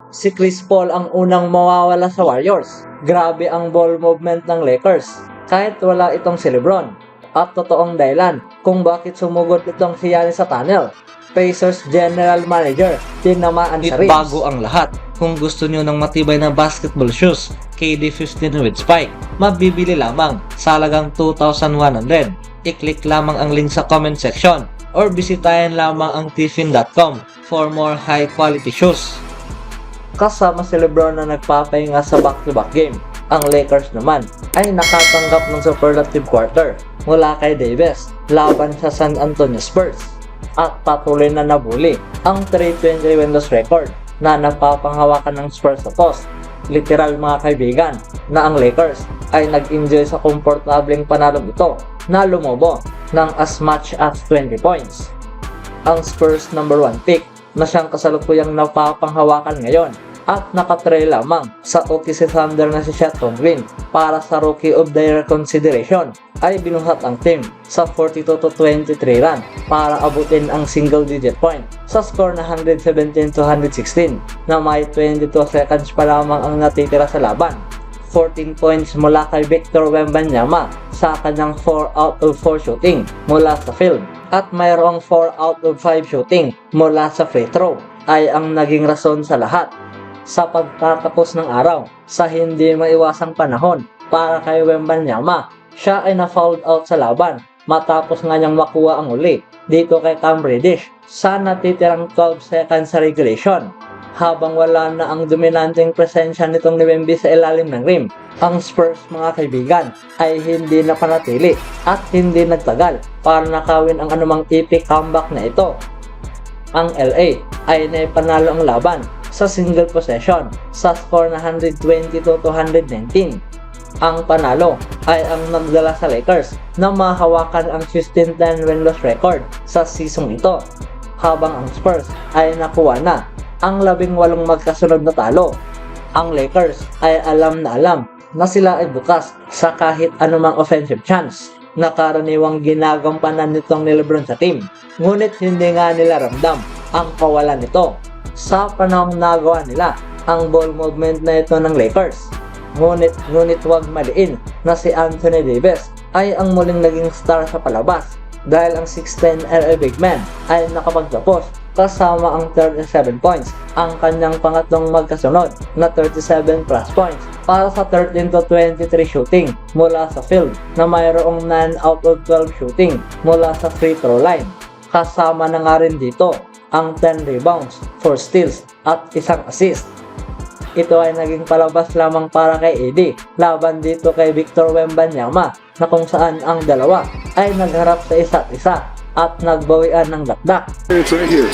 si Chris Paul ang unang mawawala sa Warriors. Grabe ang ball movement ng Lakers, kahit wala itong si LeBron. At totoong dahilan kung bakit sumugod itong si Giannis sa tunnel. Pacers General Manager, tinamaan sa ribs. Bago ang lahat, kung gusto nyo ng matibay na basketball shoes, KD15 with Spike, mabibili lamang sa halagang 2,100. I-click lamang ang link sa comment section or bisitahin lamang ang tiffin.com for more high quality shoes. Kasama si LeBron na nagpapahinga sa back-to-back game, ang Lakers naman ay nakatanggap ng superlative quarter mula kay Davis laban sa San Antonio Spurs at patuloy na nabuli ang 3-20 winless record na napapanghawakan ng Spurs sa post. Literal mga kaibigan na ang Lakers ay nag-enjoy sa komportableng panalong ito na lumobo ng as much as 20 points. Ang Spurs number 1 pick na siyang kasalukuyang napapanghawakan ngayon at nakatry lamang sa OKC Thunder na si Chet Holmgren para sa Rookie of the Year consideration ay binuhat ang team sa 42-23 run para abutin ang single digit point sa score na 117-116 na may 22 seconds pa lamang ang natitira sa laban. 14 points mula kay Victor Wembanyama sa kanyang 4 out of 4 shooting mula sa field at mayroong 4 out of 5 shooting mula sa free throw ay ang naging rason sa lahat sa pagtatapos ng araw sa hindi maiwasang panahon para kay Wembanyama. Siya ay na-fouled out sa laban matapos nga niyang makuha ang uli dito kay Cam Reddish sa natitirang 12 seconds sa regulation. Habang wala na ang dominanteng presensya nitong ni Wemby sa ilalim ng rim, ang Spurs mga kaibigan ay hindi napanatili at hindi nagtagal para nakawin ang anumang epic comeback na ito. Ang LA ay naipanalo ang laban sa single possession sa score na 122-119. Ang panalo ay ang nagdala sa Lakers na mahawakan ang 15-10 winless record sa season ito, habang ang Spurs ay nakuha na ang 18 magkasunod na talo. Ang Lakers ay alam na sila ay bukas sa kahit anumang offensive chance na karaniwang ginagampanan nitong ni LeBron sa team, ngunit hindi nga nila ramdam ang kawalan nito sa panahong nagawa nila ang ball movement na ito ng Lakers. Ngunit huwag maliin na si Anthony Davis ay ang muling naging star sa palabas dahil ang 6'10" LA big man ay nakapagtapos kasama ang 37 points, ang kanyang pangatlong magkasunod na 37 plus points para sa 13-23 shooting mula sa field na mayroong 9 out of 12 shooting mula sa free throw line. Kasama na nga rin dito ang 10 rebounds, 4 steals at isang assist. Ito ay naging palabas lamang para kay AD laban dito kay Victor Wembanyama na kung saan ang dalawa ay nagharap sa isa't isa at nagbawian ng dakdak. It's right here.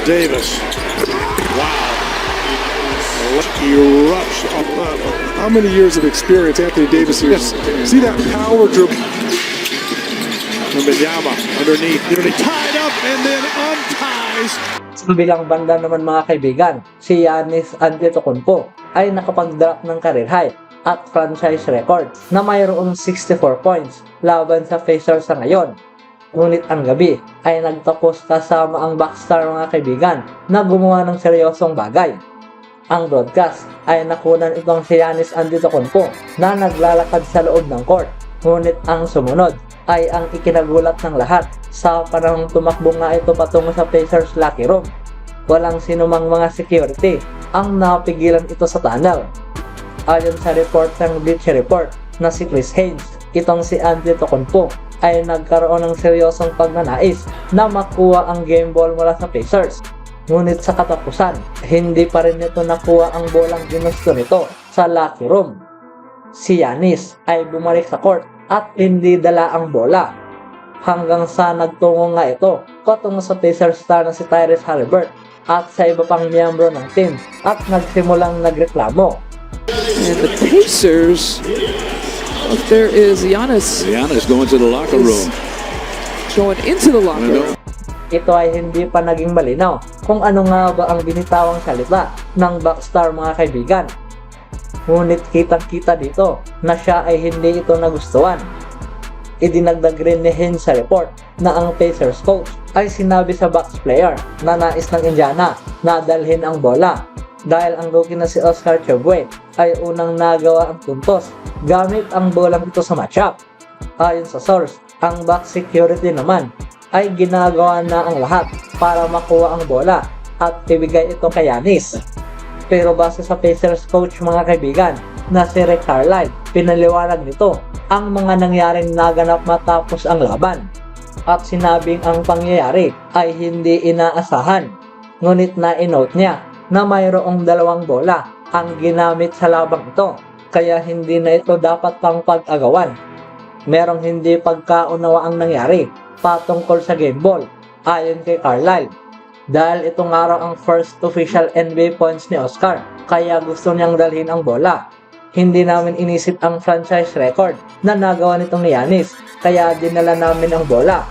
Davis. Wow. Lucky rush. How many years of experience Anthony Davis here? See that power dribble. Wembanyama underneath. Nearly tied up and then unties. Sa bilang banda naman mga kaibigan, si Giannis Antetokounmpo ay nakapag-drop ng career high at franchise record na mayroong 64 points laban sa Pacers sa ngayon. Ngunit ang gabi ay nagtapos kasama ang backstar mga kaibigan na gumawa ng seryosong bagay. Ang broadcast ay nakunan itong si Giannis Antetokounmpo na naglalakad sa loob ng court. Ngunit ang sumunod ay ang ikinagulat ng lahat sa panahong tumakbo nga ito patungo sa Pacers locker room. Walang sinumang mga security ang napigilan ito sa tunnel. Ayon sa report ng Bleacher Report na si Chris Haynes, itong si Antetokounmpo ay nagkaroon ng seryosong pagnanais na makuha ang game ball mula sa Pacers. Ngunit sa katapusan, hindi pa rin ito nakuha ang bolang ginusto nito sa locker room. Si Giannis ay bumalik sa court at hindi dala ang bola, hanggang sa nagtungo nga ito patungo sa Pacers star na si Tyrese Haliburton at sa iba pang miyembro ng team at nagsimulang nagreklamo. And the Pacers, there is Giannis Giannis going to the locker room. going into the locker room. Ito ay hindi pa naging malinaw kung ano nga ba ang binitawang salita ng backstar mga kaibigan. Ngunit kitang-kita dito na siya ay hindi ito nagustuhan. Idinagdag rin ni Haynes sa report na ang Pacers coach ay sinabi sa Bucks player na nais ng Indiana na dalhin ang bola dahil ang rookie na si Oscar Chobue ay unang nagawa ang puntos gamit ang bolang ito sa matchup. Ayon sa source, ang back security naman ay ginagawa na ang lahat para makuha ang bola at ibigay ito kay Giannis. Pero base sa Pacers coach mga kaibigan na si Rick Carlisle, pinaliwanag nito ang mga nangyaring naganap matapos ang laban at sinabing ang pangyayari ay hindi inaasahan. Ngunit na-inote niya na mayroong 2 bola ang ginamit sa labang ito, kaya hindi na ito dapat pang pag-agawan. Merong hindi pagkaunawa ang nangyari patungkol sa game ball, ayon kay Carlisle. Dahil itong araw ang first official NBA points ni Oscar, kaya gusto niyang dalhin ang bola. Hindi namin inisip ang franchise record na nagawa nitong ni Giannis, kaya dinala namin ang bola.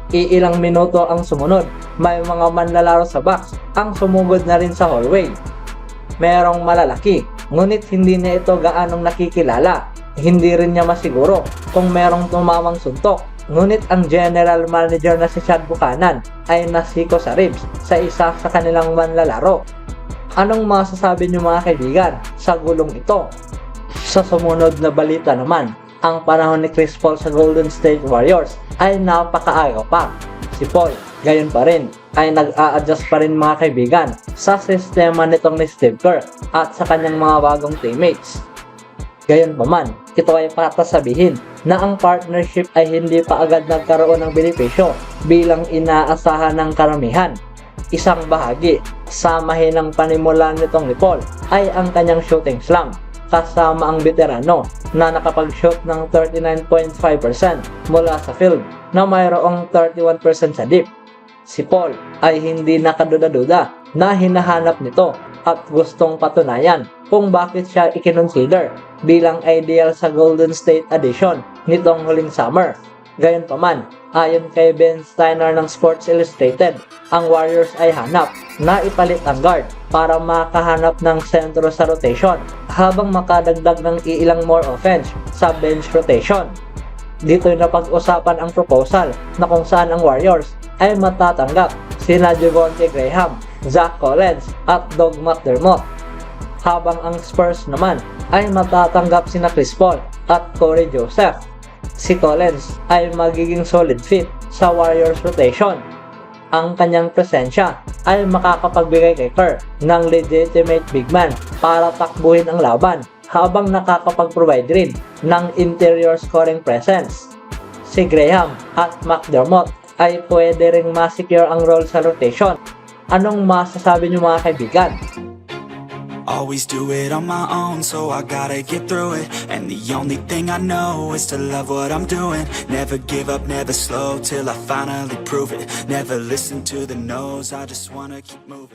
Iilang minuto ang sumunod, may mga manlalaro sa box ang sumugod na rin sa hallway. Merong malalaki, ngunit hindi niya ito gaanong nakikilala. Hindi rin niya masiguro kung merong tumamang suntok. Ngunit ang general manager na si Chad Buchanan ay nasiko sa ribs sa isa sa kanilang manlalaro. Anong masasabi niyo mga kaibigan sa gulong ito? Sa sumunod na balita naman, ang panahon ni Chris Paul sa Golden State Warriors ay napakaaga pa. Si Paul, gayon pa rin, ay nag-a-adjust pa rin mga kaibigan sa sistema nitong ni Steve Kerr at sa kanyang mga bagong teammates. Gayon pa man, ito ay patas sabihin na ang partnership ay hindi pa agad nagkaroon ng benepisyo bilang inaasahan ng karamihan. Isang bahagi sa mahinang panimula nitong ni Paul ay ang kanyang shooting slump, kasama ang veterano na nakapag-shoot ng 39.5% mula sa field na mayroong 31% sa deep. Si Paul ay hindi nakaduda-duda na hinahanap nito at gustong patunayan kung bakit siya ikinonsider bilang ideal sa Golden State edition nitong huling summer. Gayunpaman, ayon kay Ben Steiner ng Sports Illustrated, ang Warriors ay hanap na ipalit ang guard para makahanap ng sentro sa rotation habang makadagdag ng ilang more offense sa bench rotation. Dito'y napag-usapan ang proposal na kung saan ang Warriors ay matatanggap sina Javonte Graham, Zach Collins at Doug McDermott, habang ang Spurs naman ay matatanggap sina Chris Paul at Corey Joseph. Si Collins ay magiging solid fit sa Warriors rotation. Ang kanyang presensya ay makakapagbigay kay Kerr ng legitimate big man para takbuhin ang laban habang nakakapag-provide rin ng interior scoring presence. Si Graham at McDermott ay pwede ring ma-secure ang role sa rotation. Anong masasabi niyo mga kaibigan? Always do it on my own, so I gotta get through it. And the only thing I know is to love what I'm doing. Never give up, never slow, till I finally prove it. Never listen to the no's, I just wanna keep moving.